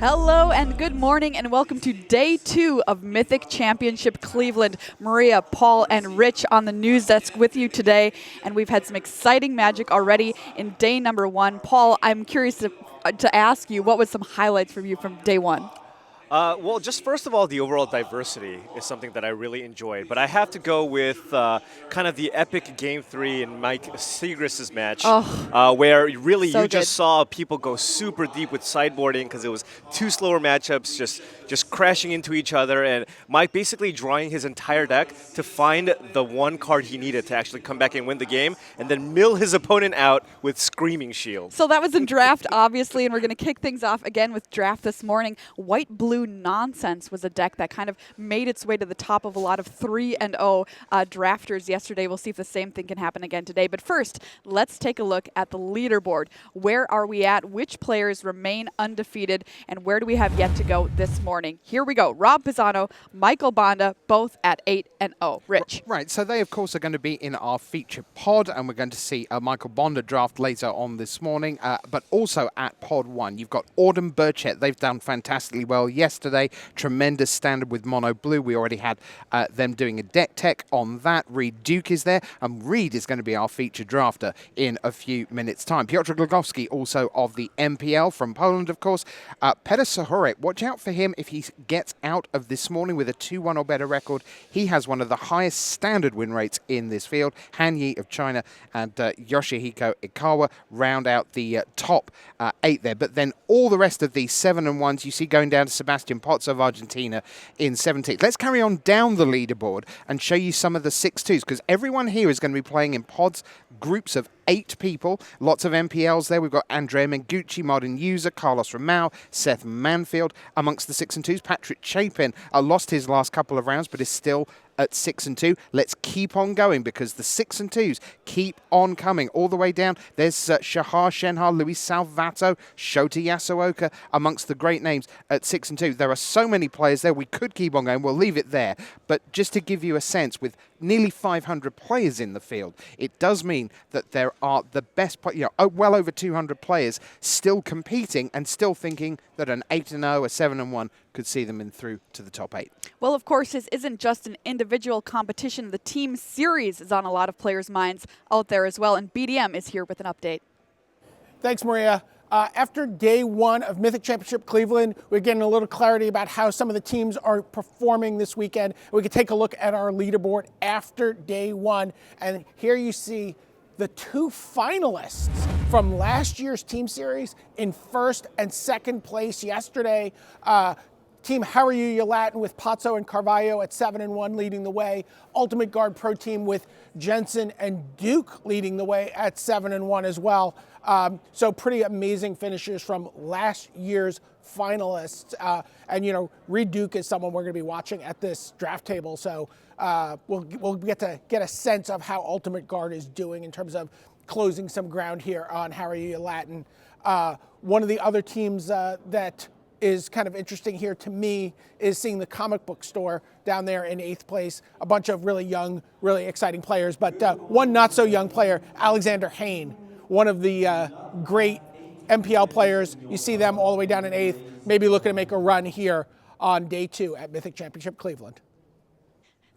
Hello and good morning and welcome to day 2 of Mythic Championship Cleveland. Maria, Paul, and Rich on the news desk with you today, and we've had some exciting magic already in day number 1. Paul, I'm curious to ask you, what was some highlights from you from day 1? Well, just first of all, the overall diversity is something that I really enjoyed. But I have to go with kind of the epic Game 3 in Mike Segrist's match, where really you just saw people go super deep with sideboarding because it was 2 slower matchups just crashing into each other. And Mike basically drawing his entire deck to find the one card he needed to actually come back and win the game, and then mill his opponent out with Screaming Shield. So that was in draft, obviously, and we're going to kick things off again with draft this morning. White-Blue Nonsense was a deck that kind of made its way to the top of a lot of 3-0 drafters yesterday. We'll see if the same thing can happen again today. But first, let's take a look at the leaderboard. Where are we at? Which players remain undefeated? And where do we have yet to go this morning? Here we go. Rob Pisano, Michael Bonda, both at 8-0. Rich. Right, so they, of course, are going to be in our feature pod, and we're going to see Michael Bonda draft later on this morning, but also at pod 1. You've got Autumn Burchett. They've done fantastically well yesterday. Tremendous standard with Mono Blue. We already had them doing a deck tech on that. Reid Duke is there, and Reid is going to be our feature drafter in a few minutes' time. Piotr Glogowski, also of the MPL from Poland, of course. Petr Sahurek, watch out for him if he gets out of this morning with a 2-1 or better record. He has one of the highest standard win rates in this field. Han Yi of China and Yoshihiko Ikawa round out the top 8 there. But then all the rest of these 7-1s you see going down to Sebastian Potts of Argentina in 17th. Let's carry on down the leaderboard and show you some of the 6-2s, because everyone here is going to be playing in pods, groups of 8 people. Lots of MPLs there. We've got Andrea Mengucci, Modern User, Carlos Ramao, Seth Manfield amongst the 6-2s. Patrick Chapin lost his last couple of rounds, but is still at 6-2. Let's keep on going because the 6-2s keep on coming all the way down. There's Shahar Shenhar, Luis Salvato, Shota Yasuoka amongst the great names at 6-2. There are so many players there. We could keep on going. We'll leave it there. But just to give you a sense, with nearly 500 players in the field, it does mean that there are the best, well over 200 players still competing and still thinking that an 8-0, a 7-1 could see them in through to the top 8. Well, of course, this isn't just an individual competition. The team series is on a lot of players' minds out there as well, and BDM is here with an update. Thanks, Maria. After day 1 of Mythic Championship Cleveland, we're getting a little clarity about how some of the teams are performing this weekend. We can take a look at our leaderboard after day 1, and here you see the 2 finalists from last year's team series in 1st and 2nd place yesterday. Team Haryu Latin with Pazzo and Carvalho at 7-1 leading the way. Ultimate Guard Pro Team with Jensen and Duke leading the way at 7-1 as well. So pretty amazing finishes from last year's finalists. And Reid Duke is someone we're going to be watching at this draft table. So we'll get to get a sense of how Ultimate Guard is doing in terms of closing some ground here on Haryu Latin. One of the other teams that is kind of interesting here to me is seeing the comic book store down there in 8th place. A bunch of really young, really exciting players, but one not so young player, Alexander Hain, one of the great MPL players. You see them all the way down in 8th, maybe looking to make a run here on day 2 at Mythic Championship Cleveland.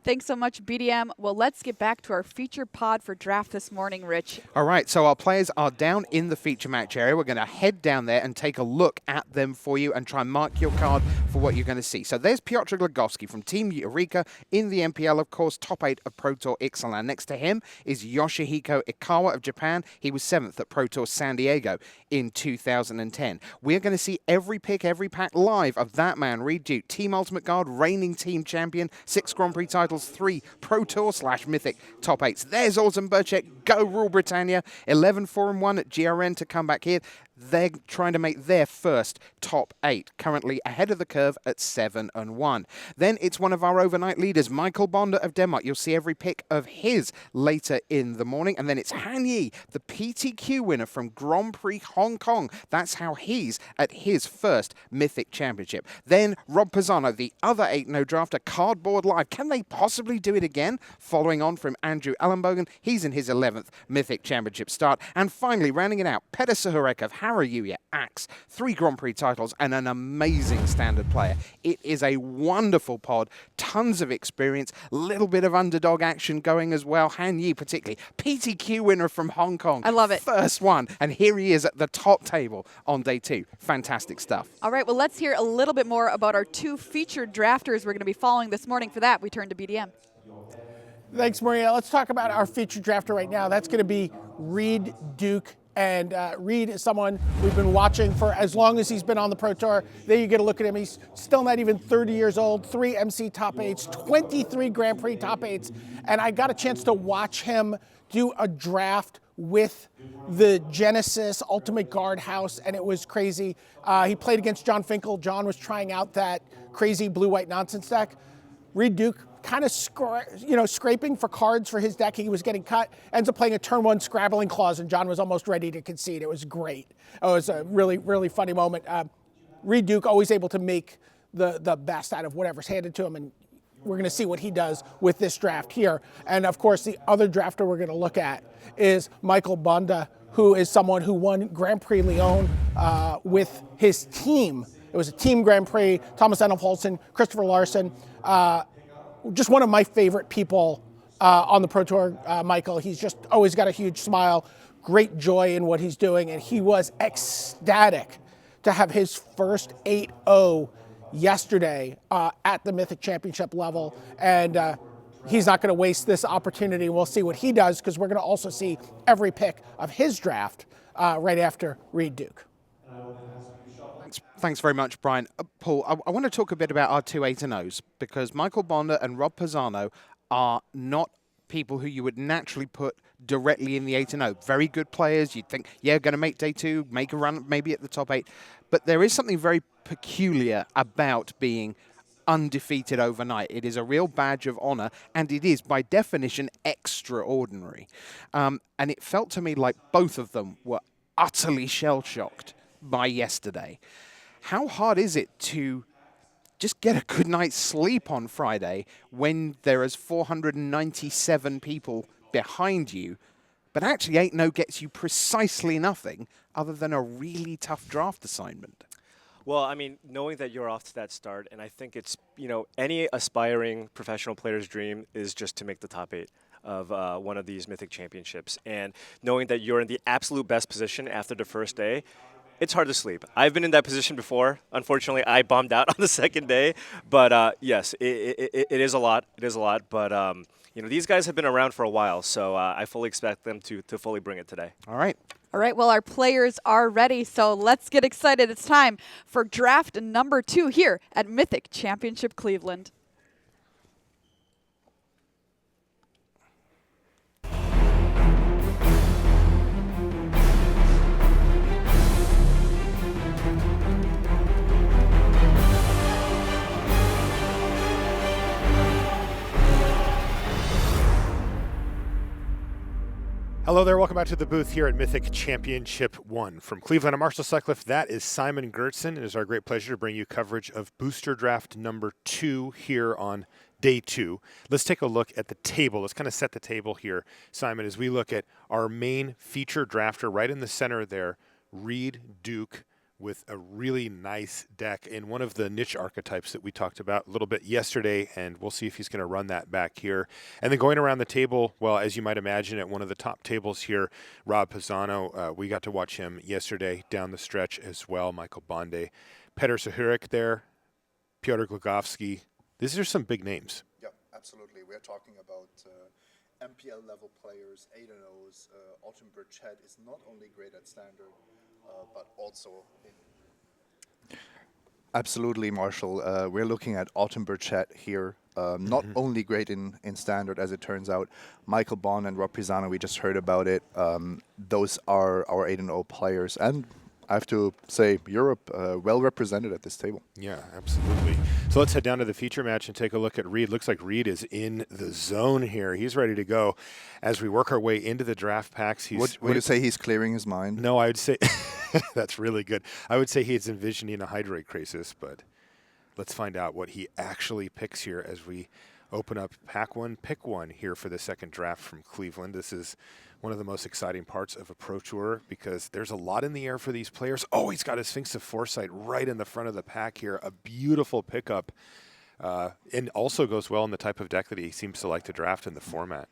Thanks so much, BDM. Well, let's get back to our feature pod for draft this morning, Rich. All right, so our players are down in the feature match area. We're going to head down there and take a look at them for you and try and mark your card for what you're going to see. So there's Piotr Glogowski from Team Eureka in the MPL, of course, top 8 of Pro Tour Ixalan. Next to him is Yoshihiko Ikawa of Japan. He was 7th at Pro Tour San Diego in 2010. We're going to see every pick, every pack live of that man, Reid Duke, Team Ultimate Guard, reigning team champion, 6 Grand Prix titles, 3 Pro Tour / Mythic top 8s. There's Autumn Burchett, go Rule Britannia, 11-4-1 at GRN to come back here. They're trying to make their first top 8, currently ahead of the curve at 7-1. Then it's one of our overnight leaders, Michael Bonda of Denmark. You'll see every pick of his later in the morning. And then it's Han Yi, the PTQ winner from Grand Prix Hong Kong. That's how he's at his first Mythic Championship. Then Rob Pisano, the other 8-0 drafter, Cardboard Live. Can they possibly do it again? Following on from Andrew Ellenbogen, he's in his 11th Mythic Championship start. And finally, rounding it out, Petr Sahurek of Harayuya, Axe, 3 Grand Prix titles, and an amazing standard player. It is a wonderful pod, tons of experience, little bit of underdog action going as well. Han Yi particularly, PTQ winner from Hong Kong. I love it. First one, and here he is at the top table on day 2. Fantastic stuff. All right, well, let's hear a little bit more about our 2 featured drafters we're going to be following this morning. For that, we turn to BDM. Thanks, Maria. Let's talk about our featured drafter right now. That's going to be Reid Duke. And Reid is someone we've been watching for as long as he's been on the Pro Tour. There you get a look at him. He's still not even 30 years old, 3 MC top 8s, 23 Grand Prix top 8s. And I got a chance to watch him do a draft with the Genesis Ultimate Guard house, and it was crazy. He played against John Finkel. John was trying out that crazy blue-white nonsense deck. Reid Duke kind of scraping for cards for his deck. He was getting cut, ends up playing a turn 1 Scrabbling Claws, and John was almost ready to concede. It was great. It was a really, really funny moment. Reid Duke always able to make the best out of whatever's handed to him, and we're going to see what he does with this draft here. And of course, the other drafter we're going to look at is Michael Bonda, who is someone who won Grand Prix Lyon with his team. It was a team Grand Prix. Thomas Enolf-Olsen, Christopher Larson. Just one of my favorite people on the Pro Tour, Michael. He's just always got a huge smile, great joy in what he's doing, and he was ecstatic to have his first 8-0 yesterday at the Mythic Championship level. And he's not going to waste this opportunity. We'll see what he does, because we're going to also see every pick of his draft right after Reid Duke. Thanks very much, Brian. Paul, I want to talk a bit about our 2 8-0s, because Michael Bonda and Rob Pisano are not people who you would naturally put directly in the 8-0. Very good players. You'd think, yeah, going to make day 2, make a run maybe at the top 8. But there is something very peculiar about being undefeated overnight. It is a real badge of honor, and it is, by definition, extraordinary. And it felt to me like both of them were utterly shell-shocked by yesterday. How hard is it to just get a good night's sleep on Friday when there is 497 people behind you, but actually 8-0 gets you precisely nothing other than a really tough draft assignment? Well, I mean, knowing that you're off to that start, and I think it's, any aspiring professional player's dream is just to make the top 8 of one of these Mythic Championships. And knowing that you're in the absolute best position after the first day, it's hard to sleep. I've been in that position before. Unfortunately, I bombed out on the second day. But yes, it is a lot. It is a lot. But these guys have been around for a while, so I fully expect them to fully bring it today. All right. All right, well, our players are ready, so let's get excited. It's time for draft number 2 here at Mythic Championship Cleveland. Hello there, welcome back to the booth here at Mythic Championship 1. From Cleveland, I'm Marshall Sutcliffe. That is Simon Gertzen. It is our great pleasure to bring you coverage of Booster Draft number 2 here on day 2. Let's take a look at the table. Let's kind of set the table here, Simon, as we look at our main feature drafter right in the center there, Reid Duke, with a really nice deck in one of the niche archetypes that we talked about a little bit yesterday, and we'll see if he's going to run that back here. And then going around the table, well, as you might imagine, at one of the top tables here, Rob Pisano, we got to watch him yesterday down the stretch as well, Michael Bonda, Petr Sahurik there, Pyotr Glogovsky. These are some big names. Yeah, absolutely. We're talking about MPL level players, 8-0s. Autumn Burchett is not only great at standard, but also in... Absolutely, Marshall. We're looking at Autumn Burchett here. Not only great in standard, as it turns out. Michael Bond and Rob Pisano, we just heard about it. Those are our 8-0 players. And I have to say, Europe well represented at this table. Yeah, absolutely. So let's head down to the feature match and take a look at Reid. Looks like Reid is in the zone here. He's ready to go. As we work our way into the draft packs, Would you say he's clearing his mind? No, I would say that's really good. I would say he's envisioning a hydrate crisis, but let's find out what he actually picks here as we open up pack one, pick one here for the second draft from Cleveland. This is one of the most exciting parts of a Pro Tour because there's a lot in the air for these players. Oh, he's got his Sphinx of Foresight right in the front of the pack here. A beautiful pickup. And also goes well in the type of deck that he seems to like to draft in the format.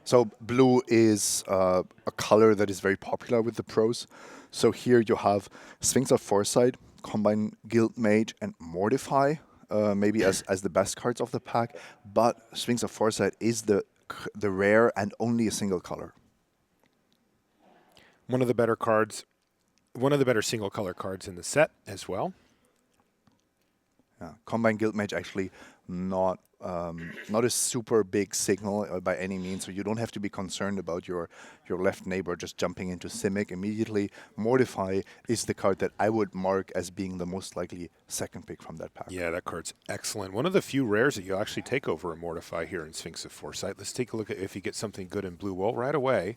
So blue is a color that is very popular with the pros. So here you have Sphinx of Foresight, Combine Guild Mage, and Mortify, maybe as the best cards of the pack. But Sphinx of Foresight is the rare and only a single color. One of the better cards, one of the better single color cards in the set as well. Yeah. Combine Guild Mage actually not a super big signal by any means, so you don't have to be concerned about your left neighbor just jumping into Simic immediately. Mortify is the card that I would mark as being the most likely second pick from that pack. Yeah, that card's excellent. One of the few rares that you'll actually take over a Mortify here in Sphinx of Foresight. Let's take a look at if he gets something good in blue. Well, right away,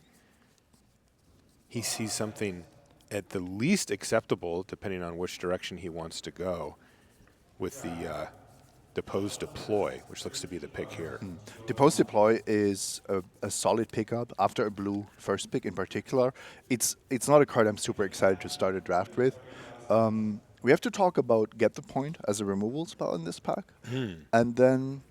he sees something at the least acceptable, depending on which direction he wants to go, with the Depose Deploy, which looks to be the pick here. Depose Deploy is a solid pickup after a blue first pick in particular. It's not a card I'm super excited to start a draft with. We have to talk about Get the Point as a removal spell in this pack. And then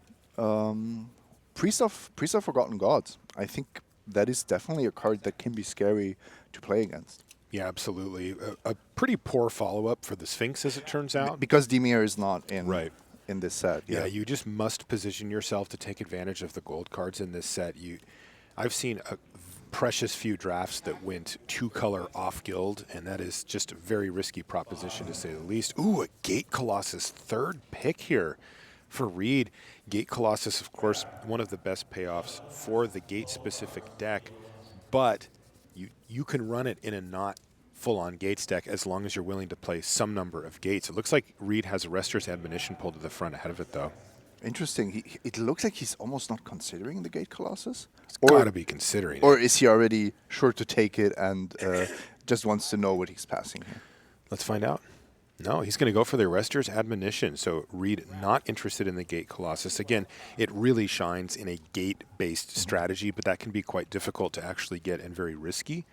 Priest of Forgotten Gods. I think that is definitely a card that can be scary to play against. Yeah, absolutely. A pretty poor follow-up for the Sphinx, as it turns out. Because Dimir is not in Right. in this set. Yeah, you just must position yourself to take advantage of the gold cards in this set. I've seen a precious few drafts that went 2-color off guild, and that is just a very risky proposition to say the least. Ooh, a Gate Colossus third pick here for Reid. Gate Colossus, of course, one of the best payoffs for the Gate-specific deck, but you can run it in a not full-on Gates deck as long as you're willing to play some number of Gates. It looks like Reid has a Rester's Admonition pulled to the front ahead of it, though. Interesting. It looks like he's almost not considering the Gate Colossus. He's got to be considering or it. Is he already sure to take it and just wants to know what he's passing here? Let's find out. No, he's going to go for the Rester's Admonition. So Reid not interested in the Gate Colossus. Again, it really shines in a Gate-based strategy, but that can be quite difficult to actually get and very risky.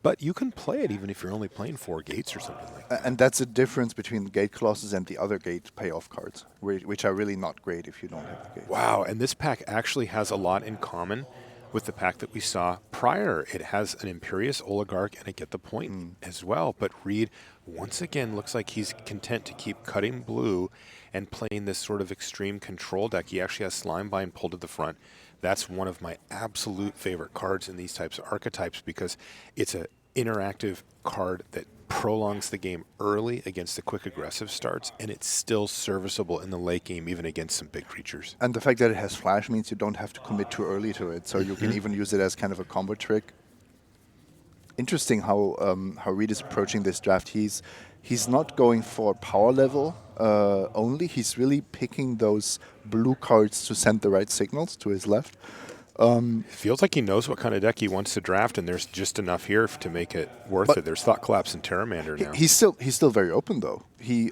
But you can play it even if you're only playing 4 Gates or something like that. And that's a difference between the Gate Colossus and the other Gate payoff cards, which are really not great if you don't have the Gate. Wow, and this pack actually has a lot in common with the pack that we saw prior. It has an Imperious Oligarch and a Get the Point as well. But Reid, once again, looks like he's content to keep cutting blue and playing this sort of extreme control deck. He actually has Slimebind pulled to the front. That's one of my absolute favorite cards in these types of archetypes because it's an interactive card that prolongs the game early against the quick aggressive starts, and it's still serviceable in the late game, even against some big creatures. And the fact that it has flash means you don't have to commit too early to it, so you can even use it as kind of a combo trick. Interesting how Reid is approaching this draft. He's not going for power level only. He's really picking those blue cards to send the right signals to his left. Feels like he knows what kind of deck he wants to draft, and there's just enough here to make it worth it. There's Thought Collapse and Terramander now. He's still very open though. He's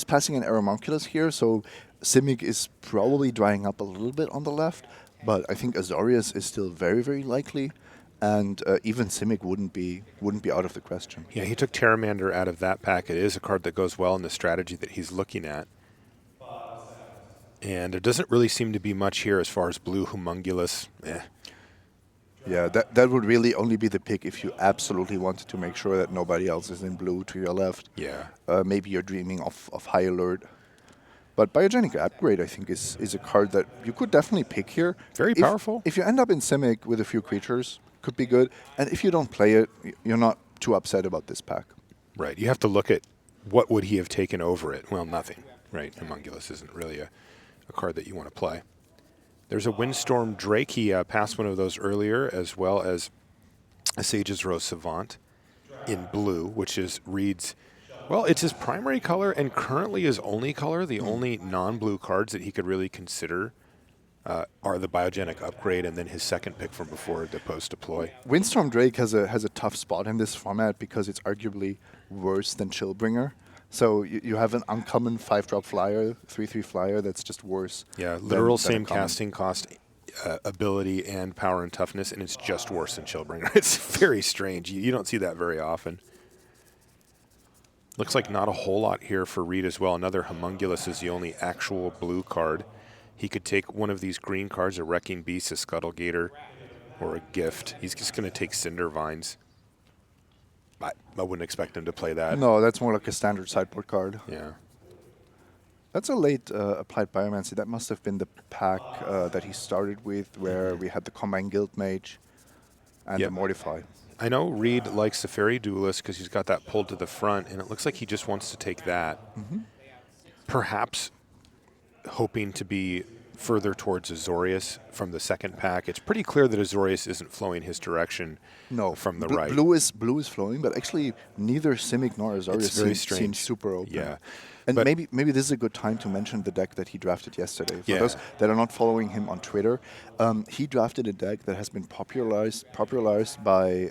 passing an Aeromunculus here, so Simic is probably drying up a little bit on the left, but I think Azorius is still very, very likely, and even Simic wouldn't be out of the question. Yeah, he took Terramander out of that pack. It is a card that goes well in the strategy that he's looking at. And there doesn't really seem to be much here as far as blue Humongulus. Yeah, that would really only be the pick if you absolutely wanted to make sure that nobody else is in blue to your left. Yeah. Maybe you're dreaming of High Alert. But Biogenic Upgrade, I think, is a card that you could definitely pick here. Very powerful. If you end up in Simic with a few creatures, could be good. And if you don't play it, you're not too upset about this pack. Right. You have to look at what would he have taken over it. Well, nothing. Right. Humongulus isn't really a card that you want to play. There's a Windstorm Drake. He passed one of those earlier, as well as a Sage's Rose Savant in blue, which is Reid's, well, it's his primary color and currently his only color. The only non-blue cards that he could really consider are the Biogenic Upgrade and then his second pick from before, the Post Deploy. Windstorm Drake has a tough spot in this format because it's arguably worse than Chillbringer. So you have an uncommon 5-drop flyer, 3/3 flyer that's just worse. Yeah, than literal a same common. casting cost, ability, and power and toughness, and it's just worse than Chillbringer. It's very strange. You don't see that very often. Looks like not a whole lot here for Reid as well. Another Homunculus is the only actual blue card. He could take one of these green cards, a Wrecking Beast, a Scuttlegator, or a Gift. He's just going to take Cinder Vines. I wouldn't expect him to play that. No, that's more like a standard sideboard card. Yeah. That's a late applied biomancy. That must have been the pack that he started with, where we had the Combine Guild Mage and Yep. the Mortify. I know Reid likes the Fairy Duelist because he's got that pulled to the front, and it looks like he just wants to take that. Perhaps hoping to be further towards Azorius from the second pack. It's pretty clear that Azorius isn't flowing his direction from the right. Blue is flowing, but actually neither Simic nor Azorius very seems strange. super open. Yeah. And But- maybe this is a good time to mention the deck that he drafted yesterday. For Yeah. those that are not following him on Twitter, he drafted a deck that has been popularized by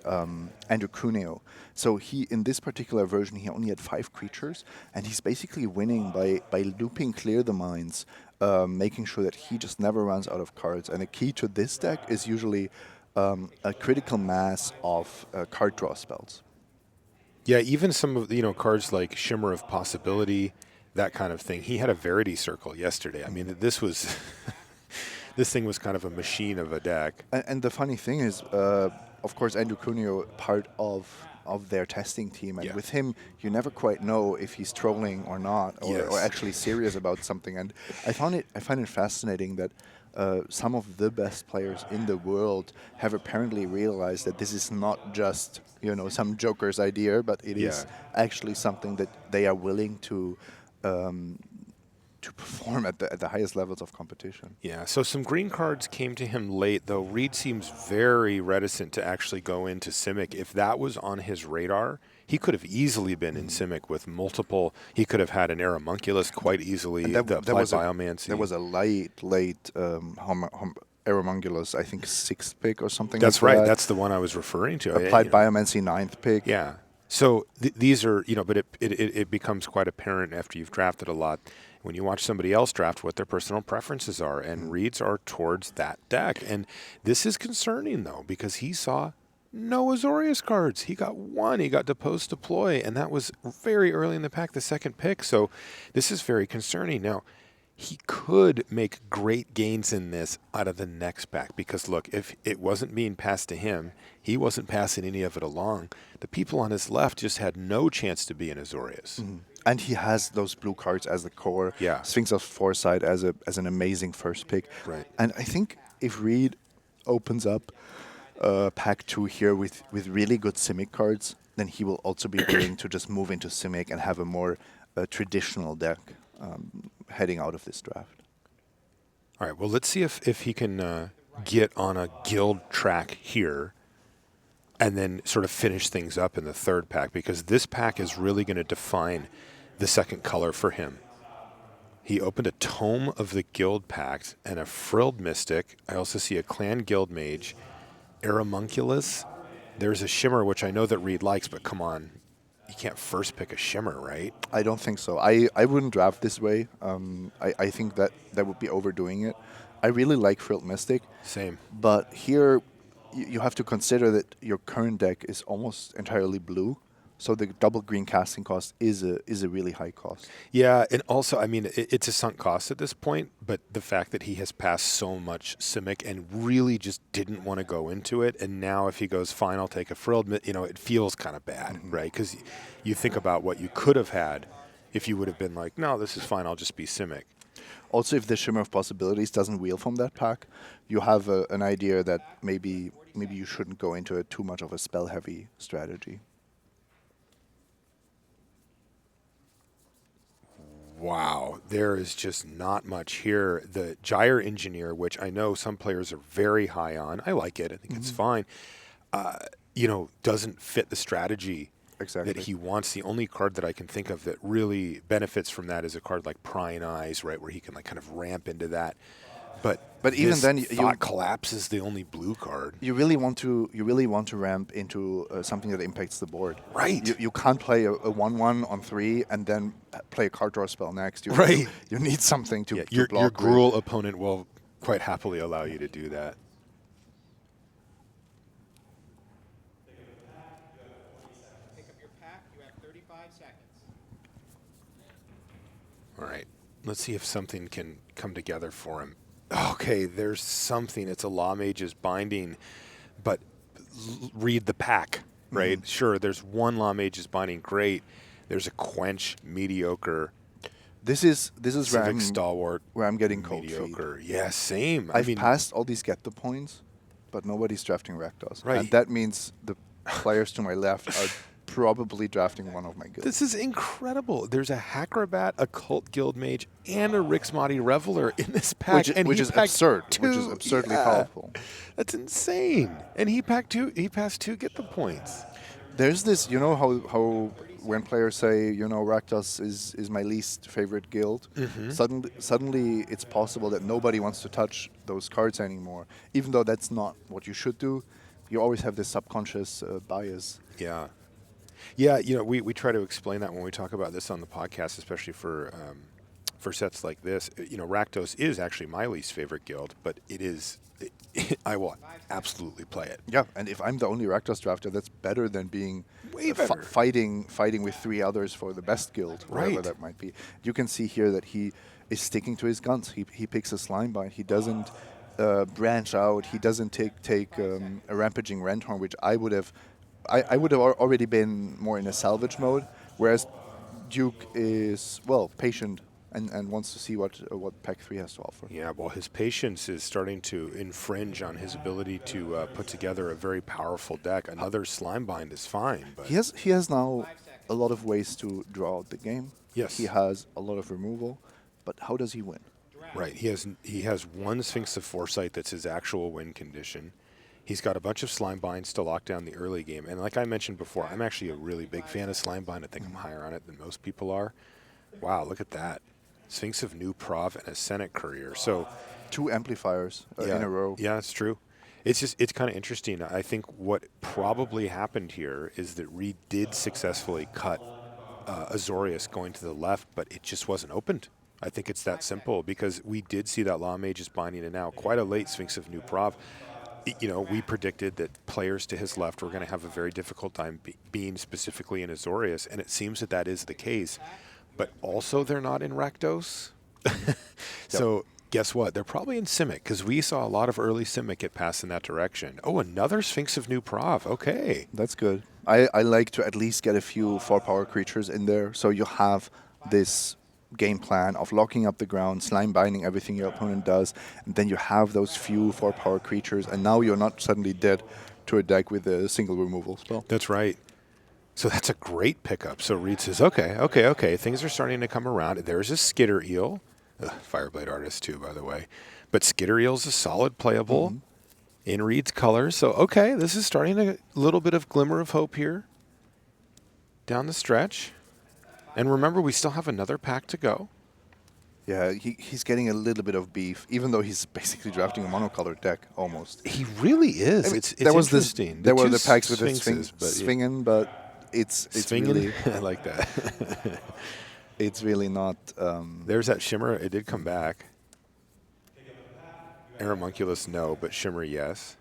Andrew Cuneo. So in this particular version, he only had 5 creatures, and he's basically winning by looping Clear the Mines, making sure that he just never runs out of cards. And the key to this deck is usually a critical mass of card draw spells. Yeah, even some of cards like Shimmer of Possibility, that kind of thing. He had a Verity Circle yesterday. I mean, this was this thing was kind of a machine of a deck. And the funny thing is, of course, Andrew Cuneo, part of their testing team, and Yeah. with him, you never quite know if he's trolling or not, or Yes. actually serious about something. And I find it fascinating that some of the best players in the world have apparently realized that this is not just some joker's idea, but it is actually something that they are willing to perform at the highest levels of competition. Yeah, so some green cards came to him late, though. Reid seems very reticent to actually go into Simic. If that was on his radar, he could have easily been in Simic with multiple. He could have had an Aeromunculus quite easily. And The there Applied was Biomancy. there was a late Aeromunculus, I think 6th pick or something. That's like right. that. That's the one I was referring to. Applied Biomancy 9th pick. Yeah. So these are, but it becomes quite apparent after you've drafted a lot when you watch somebody else draft what their personal preferences are, and Reid's are towards that deck. And this is concerning, though, because he saw no Azorius cards. He got one. He got Depose Deploy, and that was very early in the pack, the second pick. So this is very concerning. Now, he could make great gains in this out of the next pack because, look, if it wasn't being passed to him, he wasn't passing any of it along. The people on his left just had no chance to be in Azorius. And he has those blue cards as the core. Yeah. Sphinx of Foresight as an amazing first pick. Right. And I think if Reid opens up pack 2 here with really good Simic cards, then he will also be willing to just move into Simic and have a more traditional deck heading out of this draft. All right, well, let's see if he can get on a guild track here and then sort of finish things up in the third pack, because this pack is really going to define the second color for him. He opened a Tome of the Guild Pact and a Frilled Mystic. I also see a Clan Guild Mage, Aeromunculus. There's a Shimmer, which I know that Reid likes, but come on. You can't first pick a Shimmer, right? I don't think so. I wouldn't draft this way. I think that would be overdoing it. I really like Frilled Mystic. Same. But here, you have to consider that your current deck is almost entirely blue. So the double green casting cost is a really high cost. Yeah, and also, I mean, it's a sunk cost at this point, but the fact that he has passed so much Simic and really just didn't want to go into it, and now if he goes, fine, I'll take a Frilled, it feels kind of bad, right? Because you think about what you could have had if you would have been like, no, this is fine, I'll just be Simic. Also, if the Shimmer of Possibilities doesn't wheel from that pack, you have an idea that maybe you shouldn't go into too much of a spell-heavy strategy. Wow, there is just not much here. The Gyre Engineer, which I know some players are very high on, I like it, I think it's fine, doesn't fit the strategy that he wants. The only card that I can think of that really benefits from that is a card like Prying Eyes, right, where he can like kind of ramp into that But even then, Thought Collapse is the only blue card. You really want to ramp into something that impacts the board. Right. You can't play a 1/1 on 3 and then play a card draw spell next. Right. You need something to Your block. Gruul opponent will quite happily allow you to do that. Pick up your pack. You have 35 seconds. All right. Let's see if something can come together for him. Okay, there's something. It's a Law Mage's Binding, but read the pack, right? Mm-hmm. Sure, there's one Law Mage's Binding. Great. There's a Quench, mediocre. This is Civic Stalwart, where I'm getting cold feet. mediocre. Yeah, same. I've passed all these get the points, but nobody's drafting Rakdos. Right. And that means the players to my left are probably drafting one of my guilds. This is incredible. There's a Hackrobat, a Cult Guild Mage, and a Rixmati Reveler in this pack. Which is absurd. Which is absurdly powerful. That's insane. And he passed two get the points. There's this, you know how when players say, Rakdos is my least favorite guild, suddenly it's possible that nobody wants to touch those cards anymore. Even though that's not what you should do, you always have this subconscious bias. Yeah. Yeah, we try to explain that when we talk about this on the podcast, especially for sets like this. Rakdos is actually my least favorite guild, but I will absolutely play it. Yeah, and if I'm the only Rakdos drafter, that's better than being Way better. fighting with 3 others for the best guild, whatever Right. that might be. You can see here that he is sticking to his guns. He picks a Slimebind. He doesn't branch out. He doesn't take a Rampaging Renthorn, which I would have already been more in a salvage mode, whereas Duke is, patient and wants to see what Pack 3 has to offer. Yeah, well, his patience is starting to infringe on his ability to put together a very powerful deck. Another Slimebind is fine, but He has now a lot of ways to draw out the game. Yes. He has a lot of removal, but how does he win? right, he has one Sphinx of Foresight that's his actual win condition. He's got a bunch of Slimebinds to lock down the early game. And like I mentioned before, I'm actually a really big fan of Slimebind. I think I'm higher on it than most people are. Wow, look at that. Sphinx of New Prov and a Senate Courier. So 2 amplifiers in a row. Yeah, it's true. It's kind of interesting. I think what probably happened here is that Reid did successfully cut Azorius going to the left, but it just wasn't opened. I think it's that simple because we did see that Law Mage's Binding, and now quite a late Sphinx of New Prov. We predicted that players to his left were going to have a very difficult time being specifically in Azorius, and it seems that is the case. But also they're not in Rakdos. So guess what? They're probably in Simic, because we saw a lot of early Simic get passed in that direction. Oh, another Sphinx of New Prov. Okay. That's good. I like to at least get a few 4-power creatures in there, so you have this game plan of locking up the ground, slime binding everything your opponent does, and then you have those few 4-power creatures, and now you're not suddenly dead to a deck with a single removal spell. That's right. So that's a great pickup. So Reid says, okay, things are starting to come around. There's a Skitter Eel. Fireblade Artist too, by the way. But Skitter Eel's a solid playable in Reid's colors. So, okay, this is starting a little bit of glimmer of hope here down the stretch. And remember, we still have another pack to go. Yeah, he's getting a little bit of beef, even though he's basically drafting a monocolored deck almost. He really is. I mean, it's interesting. There were two the packs with the Sphinxes, Svingen, but it's really I like that. it's really not. There's that Shimmer. It did come back. Aeromunculus, no, but Shimmer, yes.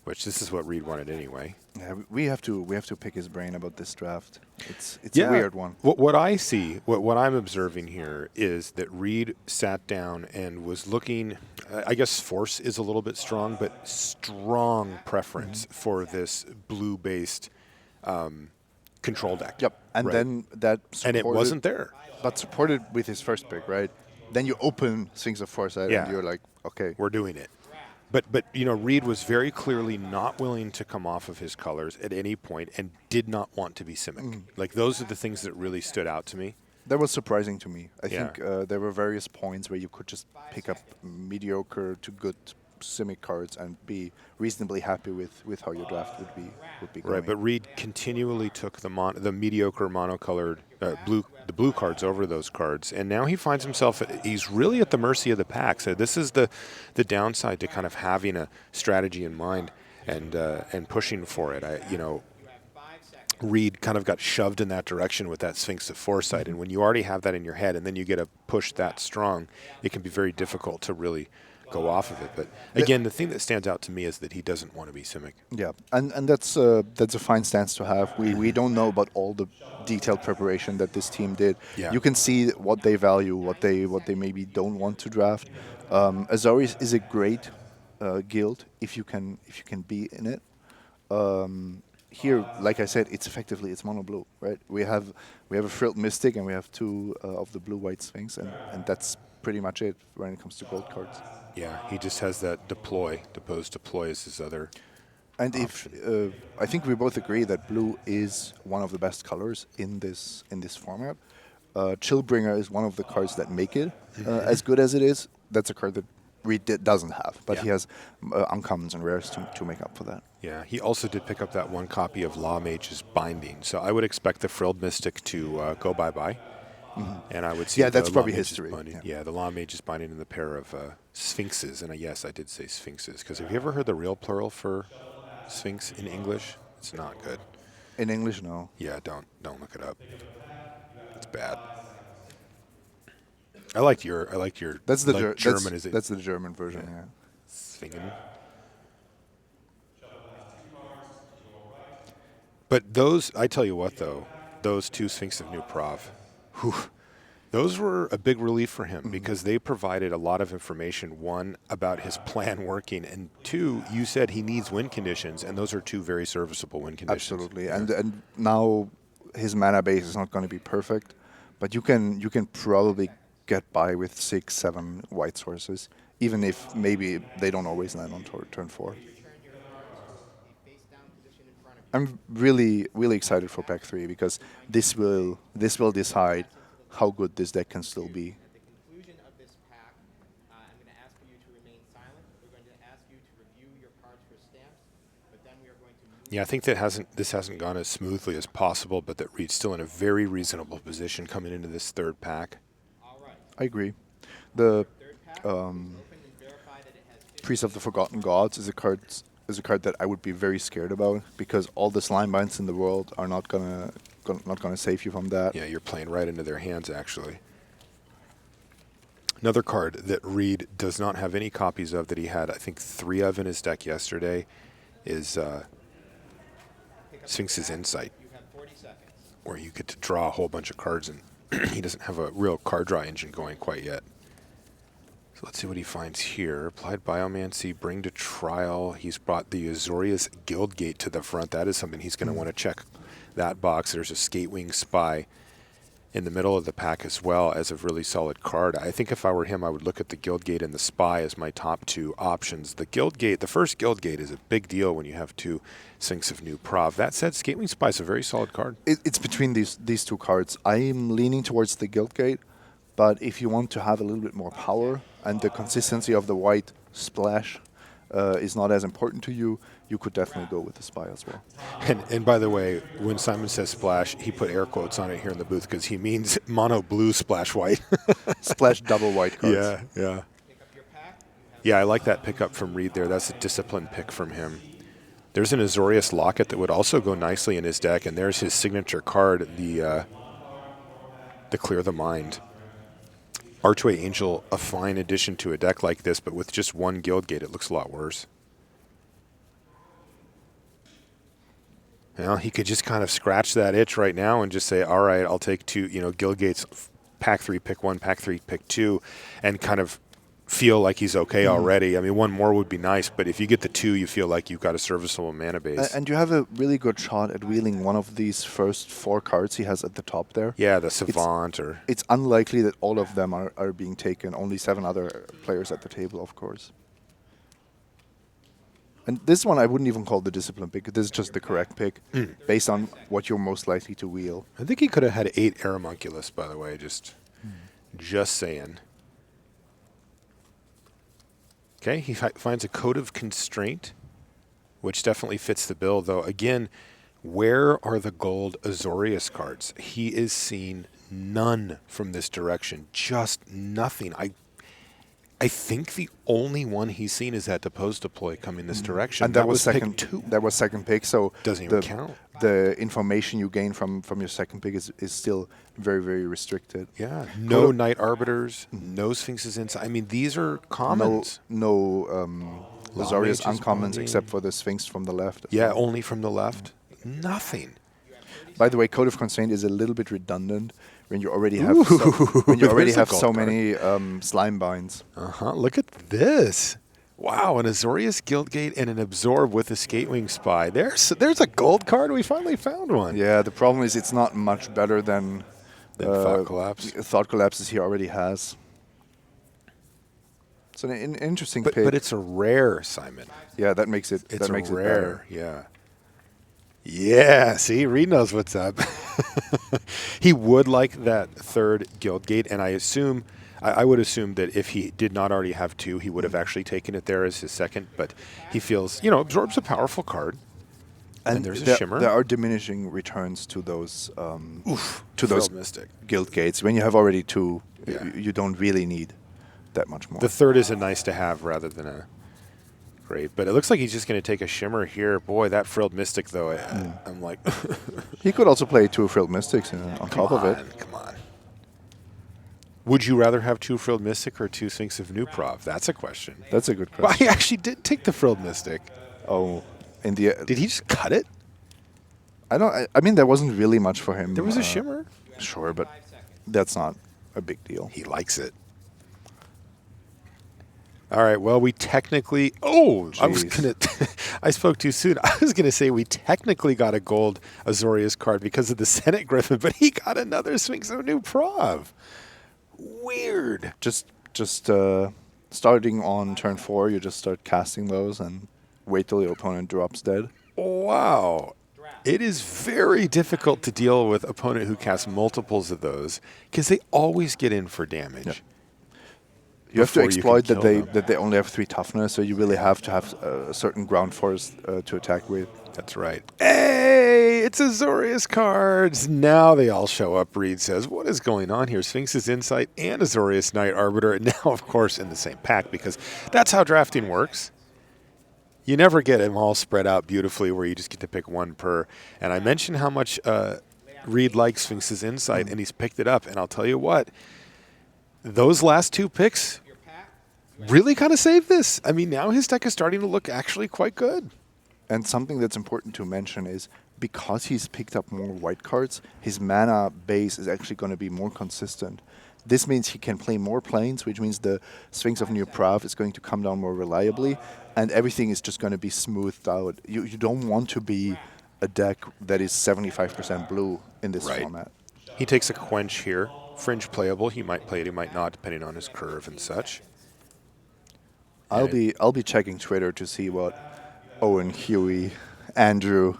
Which this is what Reid wanted anyway. Yeah, we have to pick his brain about this draft. It's a weird one. What I see, what I'm observing here is that Reid sat down and was looking. I guess Force is a little bit strong, but strong preference for this blue-based control deck. Yep, and right? then that and it wasn't there. But supported with his first pick, right? Then you open Sphinx of Foresight, and you're like, okay, we're doing it. But Reid was very clearly not willing to come off of his colors at any point and did not want to be Simic. Like, those are the things that really stood out to me. That was surprising to me. I think there were various points where you could just pick up mediocre to good Simic cards and be reasonably happy with how your draft would be going. Right, but Reid continually took the mediocre monocolored the blue cards over those cards, and now he finds himself, he's really at the mercy of the pack. So this is the downside to kind of having a strategy in mind and pushing for it. Reid kind of got shoved in that direction with that Sphinx of Foresight, and when you already have that in your head and then you get a push that strong, it can be very difficult to really go off of it. But again, the thing that stands out to me is that he doesn't want to be Simic. Yeah, and that's a fine stance to have. We don't know about all the detailed preparation that this team did. Yeah. You can see what they value, what they maybe don't want to draft. Azorius is a great guild if you can be in it. Here, like I said, it's mono blue, right? We have a Frilled Mystic and we have 2 of the blue-white Sphinx, and that's pretty much it when it comes to gold cards. Yeah, he just has that deploy. Deploy is his other And option. if I think we both agree that blue is one of the best colors in this format. Chillbringer is one of the cards that make it as good as it is. That's a card that Reid doesn't have, but he has uncommons and rares to make up for that. Yeah, he also did pick up that 1 copy of Law Mage's Binding, so I would expect the Frilled Mystic to go bye-bye. And I would see that's the probably Law Mage's history. Binding. Yeah, the Law Mage's Binding and the pair of Sphinxes. And yes, I did say Sphinxes, because have you ever heard the real plural for Sphinx in English? It's not good. In English, no. Yeah, don't look it up. It's bad. I liked your That's the like German. Is it that's the German version. Yeah. Svingen? But those, I tell you what, though, those 2 Sphinx of New Prov, those were a big relief for him because they provided a lot of information, 1, about his plan working, and 2, you said he needs win conditions, and those are 2 very serviceable win conditions. Absolutely, and now his mana base is not going to be perfect, but you can probably get by with 6, 7 white sources, even if maybe they don't always land on turn 4. I'm really excited for pack 3 because this will decide how good this deck can still be. At the conclusion of this pack, I'm going to ask for you to remain silent. We're going to ask you to review your cards for stamps, but then we are going to move. Yeah, I think this hasn't gone as smoothly as possible, but that Reid's still in a very reasonable position coming into this 3rd pack. All right. I agree. The Third pack, open and verify that it has Priest of the Forgotten Gods is a card that I would be very scared about because all the slime binds in the world are not gonna save you from that. Yeah, you're playing right into their hands, actually. Another card that Reid does not have any copies of that he had, I think, 3 of in his deck yesterday is Sphinx's Insight, where you get to draw a whole bunch of cards, and he doesn't have a real card draw engine going quite yet. So let's see what he finds here. Applied Biomancy, Bring to Trial. He's brought the Azorius Guildgate to the front. That is something he's going to want to check that box. There's a Skatewing Spy in the middle of the pack as well as a really solid card. I think if I were him, I would look at the Guildgate and the Spy as my top 2 options. The Guildgate, the first Guildgate is a big deal when you have 2 Sphinx of New Prov. That said, Skatewing Spy is a very solid card. It's between these 2 cards. I'm leaning towards the Guildgate, but if you want to have a little bit more power and the consistency of the white splash is not as important to you, you could definitely go with the Spy as well. And by the way, when Simon says splash, he put air quotes on it here in the booth because he means mono blue splash white. Splash double white cards. Yeah. Yeah, I like that pickup from Reid there. That's a disciplined pick from him. There's an Azorius Locket that would also go nicely in his deck, and there's his signature card, the Clear the Mind. Archway Angel, a fine addition to a deck like this, but with just 1 Guildgate, it looks a lot worse. Well, he could just kind of scratch that itch right now and just say, all right, I'll take 2, Guildgate's pack 3, pick 1, pack 3, pick 2, and kind of feel like he's okay already. I mean, 1 more would be nice, but if you get the 2, you feel like you've got a serviceable mana base. And you have a really good shot at wheeling one of these first 4 cards he has at the top there. Yeah, the Savant It's unlikely that all of them are being taken. Only 7 other players at the table, of course. And this one I wouldn't even call the discipline pick. This is just the correct pick based on what you're most likely to wheel. I think he could have had 8 Aeromunculus, by the way, just saying. Okay, he finds a Code of Constraint, which definitely fits the bill, though. Again, Where are the gold Azorius cards? He is seen none from this direction. Just nothing. I think the only one he's seen is that Depose Deploy coming this direction. And that was pick second. 2. That was second pick. So Doesn't even count. The information you gain from your second pick is still very, very restricted. Yeah. No Night Arbiters, no Sphinxes inside. I mean, these are commons. No Azorius Mages, uncommons only. except for the Sphinx from the left. Yeah, only from the left. Nothing. By the way, Code of Constraint is a little bit redundant when you already have so many slime binds. Look at this. Wow, an Azorius Guildgate and an Absorb with a Skatewing Spy. There's a gold card. We finally found one. Yeah, the problem is it's not much better than Thought Collapse. Thought Collapses he already has. It's an interesting pick. But it's a rare, Simon. Yeah, that makes it. It's that makes a it rare. better. Yeah. Yeah, see, Reid knows what's up. He would like that third Guildgate, and I would assume that if he did not already have 2, he would have actually taken it there as his second, but he feels, Absorb's a powerful card. And there's a Shimmer. There are diminishing returns to those Mystic. Guildgates. When you have already 2, Yeah. you don't really need that much more. The third is a nice to have rather than a great. But it looks like he's just going to take a Shimmer here. Boy, that Frilled Mystic, though, I'm like... He could also play 2 Frilled Mystics on top of it. Come on. Would you rather have 2 Frilled Mystic or 2 Sphinx of New Prov? That's a question. That's a good Well, question. he actually did take the Frilled Mystic. Oh, in the Did he just cut it? I mean, there wasn't really much for him. There was a Shimmer. Sure, but that's not a big deal. He likes it. All right, well, we technically... Oh, I was going to... I spoke too soon. I was going to say we technically got a gold Azorius card because of the Senate Griffin, but he got another Sphinx of New Prov. Weird. Just starting on turn 4, you just start casting those and wait till your opponent drops dead. Wow. It is very difficult to deal with opponent who casts multiples of those because they always get in for damage. Yep. You have to before you exploit can that kill them. they only have 3 toughness, so you really have to have a certain ground force to attack with. That's right. Hey, it's Azorius cards. Now they all show up, Reid says. What is going on here? Sphinx's Insight and Azorius Night Arbiter. And now, of course, in the same pack because that's how drafting works. You never get them all spread out beautifully where you just get to pick one per. And I mentioned how much Reid likes Sphinx's Insight, and he's picked it up. And I'll tell you what, those last 2 picks really kind of saved this. I mean, now his deck is starting to look actually quite good. And something that's important to mention is because he's picked up more white cards, his mana base is actually going to be more consistent. This means he can play more planes, which means the Sphinx of New Prav is going to come down more reliably, and everything is just going to be smoothed out. You don't want to be a deck that is 75% blue in this format. He takes a Quench here. Fringe playable. He might play it, he might not, depending on his curve and such. I'll be checking Twitter to see what Owen, Huey, Andrew,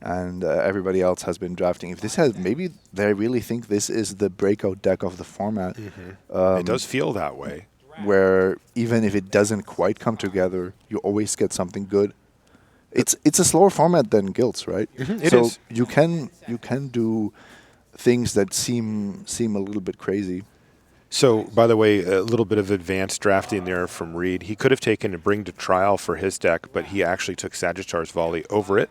and everybody else has been drafting. If this has, maybe they really think this is the breakout deck of the format. It does feel that way. Where even if it doesn't quite come together, you always get something good. It's a slower format than Guilds, right? It so is. you can do things that seem a little bit crazy. So, by the way, a little bit of advanced drafting there from Reid. He could have taken a Bring to Trial for his deck, but he actually took Sagittar's Volley over it.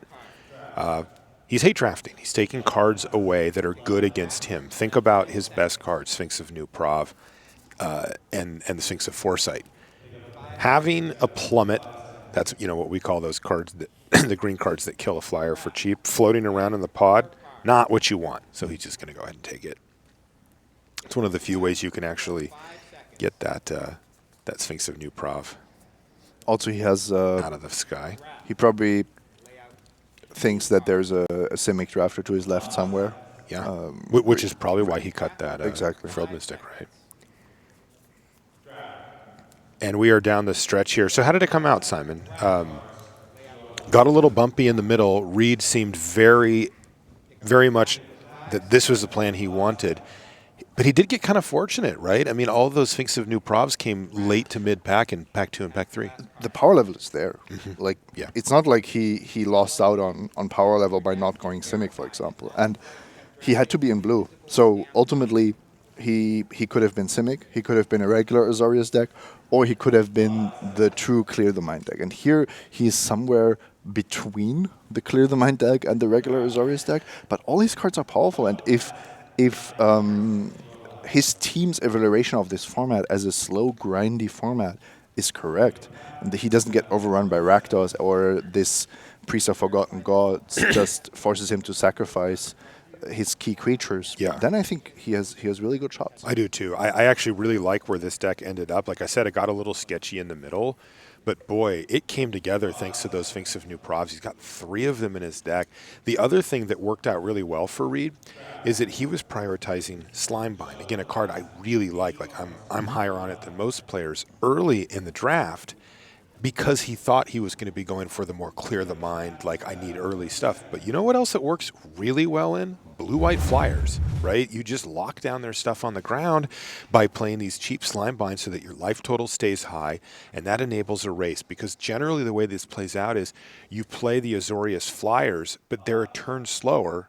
He's hate drafting. He's taking cards away that are good against him. Think about his best cards, Sphinx of New Prov and the Sphinx of Foresight. Having a Plummet, that's what we call those cards, the green cards that kill a flyer for cheap, floating around in the pod, not what you want. So he's just going to go ahead and take it. It's one of the few ways you can actually get that Sphinx of New Prov Also, he has out of the sky. he probably thinks that there's a Simic drafter to his left somewhere. Yeah, which is probably why he cut that Exactly. Frilled Mystic, right? And we are down the stretch here. So how did it come out, Simon? Got a little bumpy in the middle. Reid seemed very, very much that this was the plan he wanted. But he did get kind of fortunate, right? I mean, all those Sphinx of New Provs came late to mid-pack in Pack 2 and Pack 3. The power level is there. Like, Yeah. it's not like he lost out on power level by not going Simic, for example. And he had to be in blue. So ultimately, he could have been Simic, he could have been a regular Azorius deck, or he could have been the true Clear the Mind deck. And here he's somewhere between the Clear the Mind deck and the regular Azorius deck. But all his cards are powerful, and if his team's evaluation of this format as a slow, grindy format is correct, and he doesn't get overrun by Rakdos or this Priest of Forgotten Gods just forces him to sacrifice his key creatures, then I think he has really good shots. I do too. I actually really like where this deck ended up. Like I said, it got a little sketchy in the middle, but boy, it came together thanks to those Sphinx of New Provs. He's got 3 of them in his deck. The other thing that worked out really well for Reid is that he was prioritizing Slimebind. Again, a card I really like. Like I'm higher on it than most players early in the draft, because he thought he was going to be going for the more clear the mind, like I need early stuff. But you know what else it works really well in? Blue-white flyers, right? You just lock down their stuff on the ground by playing these cheap slime binds so that your life total stays high, and that enables a race. Because generally the way this plays out is you play the Azorius flyers, but they're a turn slower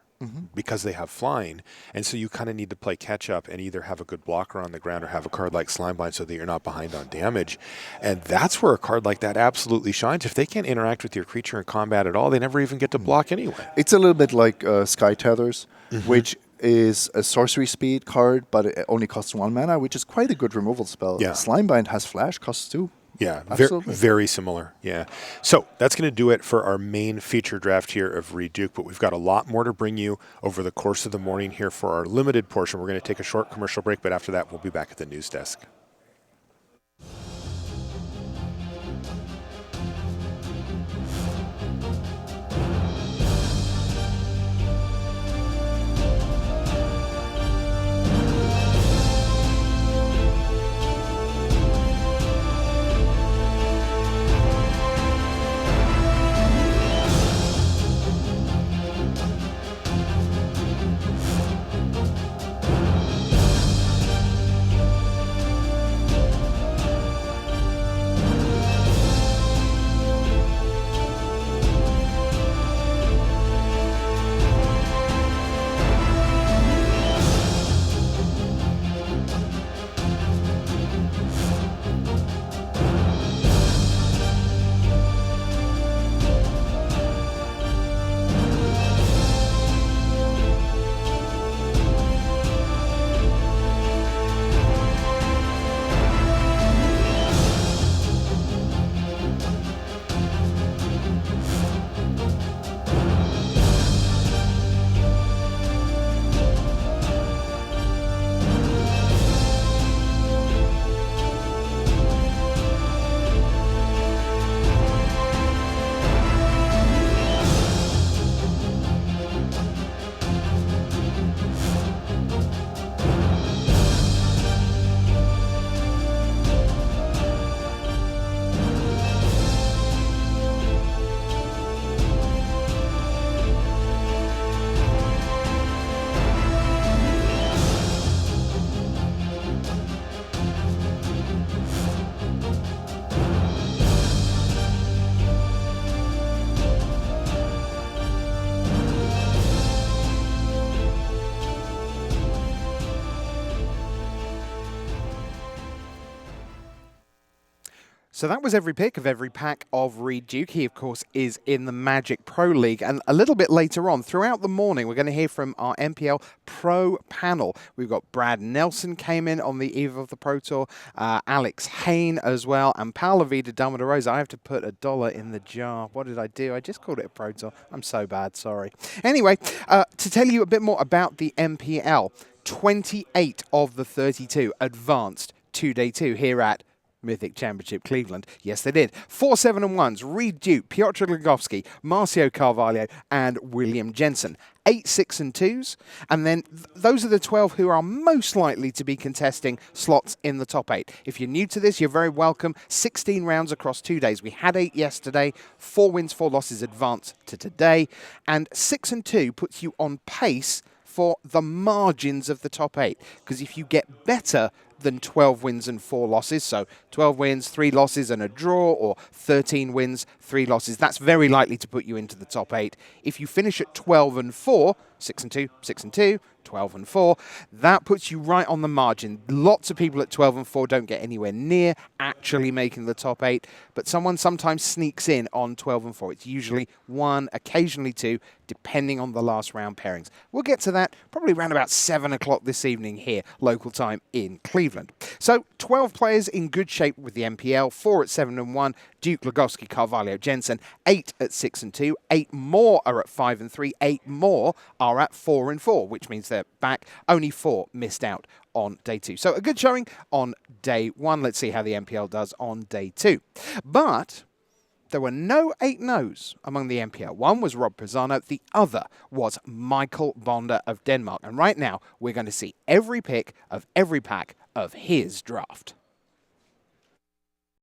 because they have flying, and so you kind of need to play catch up and either have a good blocker on the ground or have a card like Slimebind so that you're not behind on damage. And that's where a card like that absolutely shines. If they can't interact with your creature in combat at all, they never even get to block anyway. It's a little bit like Sky Tethers, which is a sorcery speed card, but it only costs 1 mana, which is quite a good removal spell. Yeah. Slimebind has flash, costs 2. Yeah, Absolutely. very similar. Yeah. So that's going to do it for our main feature draft here of Reid Duke, but we've got a lot more to bring you over the course of the morning here for our limited portion. We're going to take a short commercial break, but after that, we'll be back at the news desk. So that was every pick of every pack of Reid Duke. He, of course, is in the Magic Pro League. And a little bit later on, throughout the morning, we're going to hear from our MPL Pro panel. We've got Brad Nelson came in on the eve of the Pro Tour, Alex Hain as well, and Paolo Vida Dama de Rosa. I have to put $1 in the jar. What did I do? I just called it a Pro Tour. I'm so bad, sorry. Anyway, to tell you a bit more about the MPL, 28 of the 32 advanced to Day 2 here at Mythic Championship Cleveland. Yes, they did. 4 7-1s, Reid Duke, Piotr Glagowski, Marcio Carvalho, and William Jensen. 8 6-2s, and then those are the 12 who are most likely to be contesting slots in the top 8. If you're new to this, you're very welcome. 16 rounds across 2 days. We had 8 yesterday, 4 wins, 4 losses advance to today, and 6 and 2 puts you on pace for the margins of the top 8. Because if you get better than 12 wins and 4 losses, so 12 wins, 3 losses and a draw, or 13 wins, 3 losses, that's very likely to put you into the top 8. If you finish at 12 and 4, 6 and 2, 6 and 2, 12 and 4, that puts you right on the margin. Lots of people at 12 and 4 don't get anywhere near actually making the top 8, but someone sometimes sneaks in on 12 and 4. It's usually 1, occasionally 2, depending on the last round pairings. We'll get to that probably around about 7 o'clock this evening here, local time in Cleveland. So 12 players in good shape with the MPL, 4 at 7 and 1, Duke, Lugowski, Carvalho, Jensen, 8 at 6 and 2, 8 more are at 5 and 3, 8 more are at 4 and 4, which means they're back. Only 4 missed out on day 2. So a good showing on day 1. Let's see how the MPL does on day 2. But there were no 8-0s among the MPL. One was Rob Pisano, the other was Michael Bonder of Denmark. And right now, we're going to see every pick of every pack of his draft.